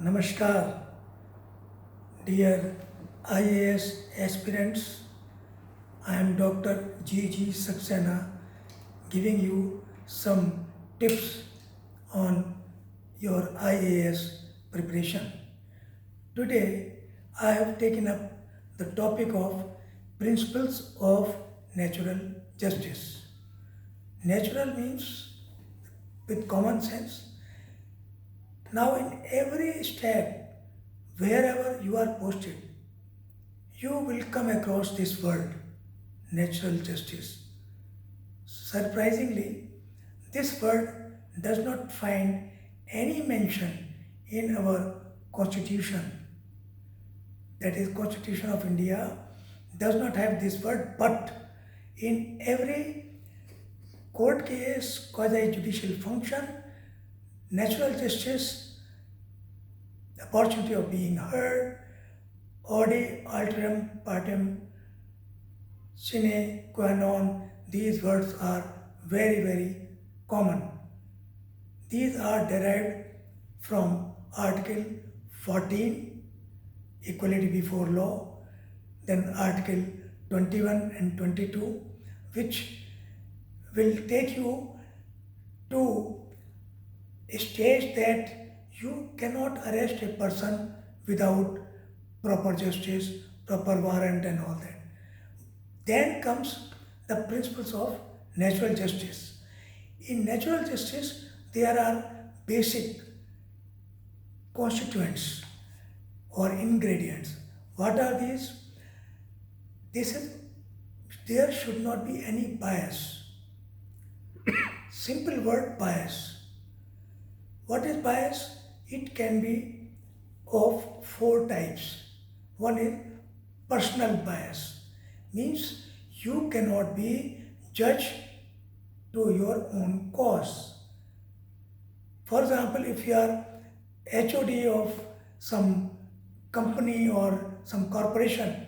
Namaskar, dear IAS aspirants. I am Dr. GG Saxena giving you some tips on your IAS preparation. Today, I have taken up the topic of Principles of Natural Justice. Natural means with common sense. Now, in every step, wherever you are posted, you will come across this word, natural justice. Surprisingly, this word does not find any mention in our constitution. That is, Constitution of India does not have this word, but in every court case, quasi-judicial function, natural justice, opportunity of being heard, ode alterum partem sine qua non, these words are very common. These are derived from Article 14, equality before law, then Article 21 and 22, which will take you to a stage that you cannot arrest a person without proper justice, proper warrant and all that. Then comes the principles of natural justice. In natural justice, there are basic constituents or ingredients. What are these? There should not be any bias. Simple word, bias. What is bias? It can be of four types. One is personal bias, means you cannot be judged to your own cause. For example, if you are HOD of some company or some corporation,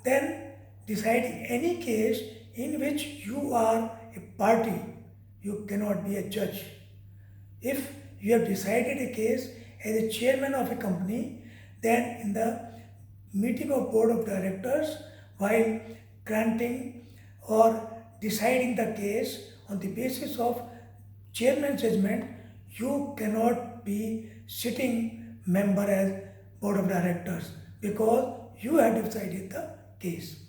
then deciding any case in which you are a party, you cannot be a judge. If you have decided a case as a chairman of a company, then in the meeting of board of directors, while granting or deciding the case on the basis of chairman's judgment, you cannot be sitting member as board of directors because you have decided the case.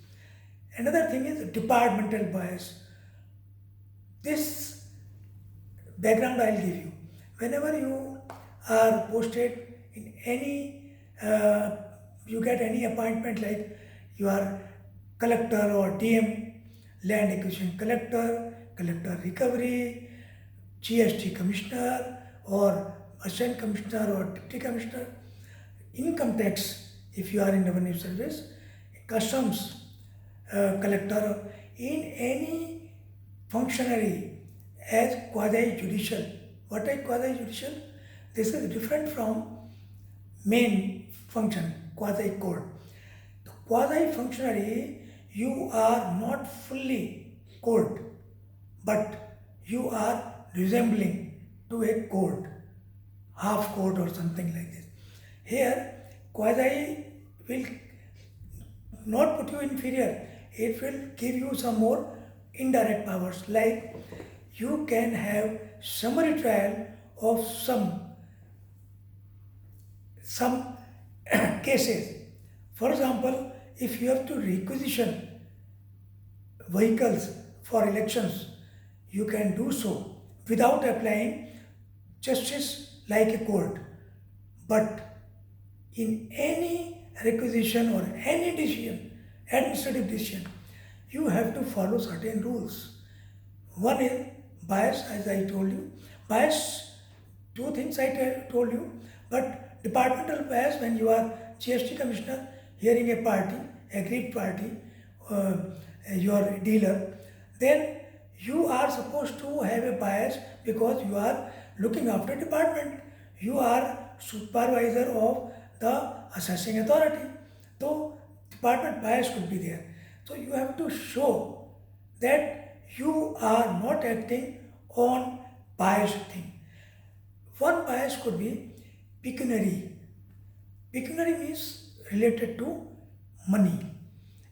Another thing is departmental bias. This background I'll give you. Whenever you are posted in any, you get any appointment like you are collector or DM, land acquisition collector, collector recovery, GST commissioner or assistant commissioner or deputy commissioner, income tax if you are in revenue service, customs collector, in any functionary as quasi-judicial. What is quasi-judicial? This is different from main function, quasi-court. The quasi-functionary, you are not fully court, but you are resembling to a court, half court or something like this. Here, quasi will not put you inferior, it will give you some more indirect powers, like you can have summary trial of some cases. For example, if you have to requisition vehicles for elections, you can do so without applying justice like a court. But in any requisition or any decision, administrative decision, you have to follow certain rules. One is bias, as I told you. Bias, two things I told you, but departmental bias, when you are GST commissioner, hearing a party, aggrieved party, your dealer, then you are supposed to have a bias because you are looking after department. You are supervisor of the assessing authority. So department bias could be there. So you have to show that you are not acting on biased thing. One bias could be pecuniary. Pecuniary means related to money.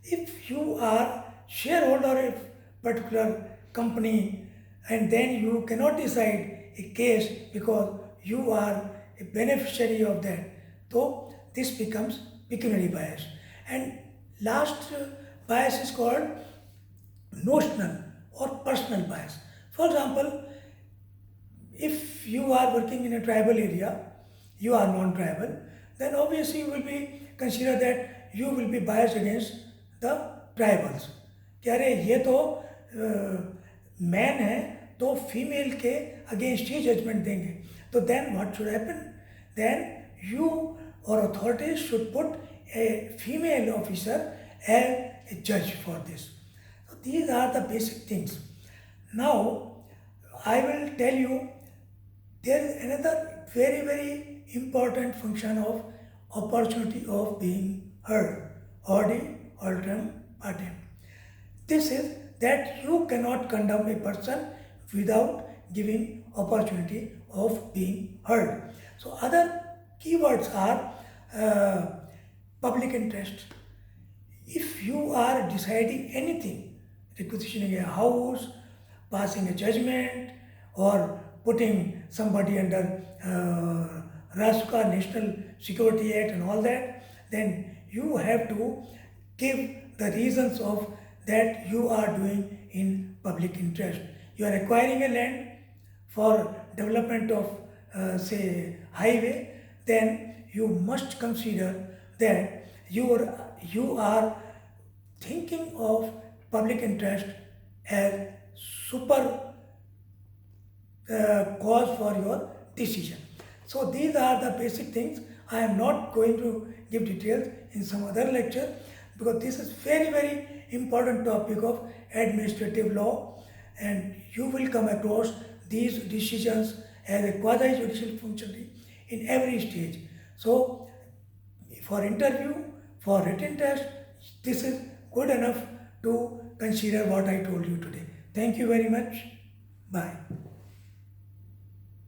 If you are shareholder of particular company and then you cannot decide a case because you are a beneficiary of that, so this becomes pecuniary bias. And last bias is called notional or personal bias. For example, if you are working in a tribal area, you are non-tribal, then obviously you will be consider that you will be biased against the tribals. कि अरे ये तो man है तो female के against ही judgement देंगे, तो then what should happen, then you और authorities should put a female officer as a जज for this. So these are the basic things. Now I will tell you there is another very important function of opportunity of being heard, audi alteram partem. This is that you cannot condemn a person without giving opportunity of being heard. So other keywords are public interest. If you are deciding anything, requisitioning a house, passing a judgment, or putting somebody under RASCA, National Security Act and all that, then you have to give the reasons of that you are doing in public interest. You are acquiring a land for development of say highway, then you must consider that you are thinking of public interest as super cause for your decision. So these are the basic things. I am not going to give details in some other lecture because this is very important topic of administrative law, and you will come across these decisions as a quasi-judicial functionary in every stage. So for interview, for written test, this is good enough to consider what I told you today. Thank you very much. Bye.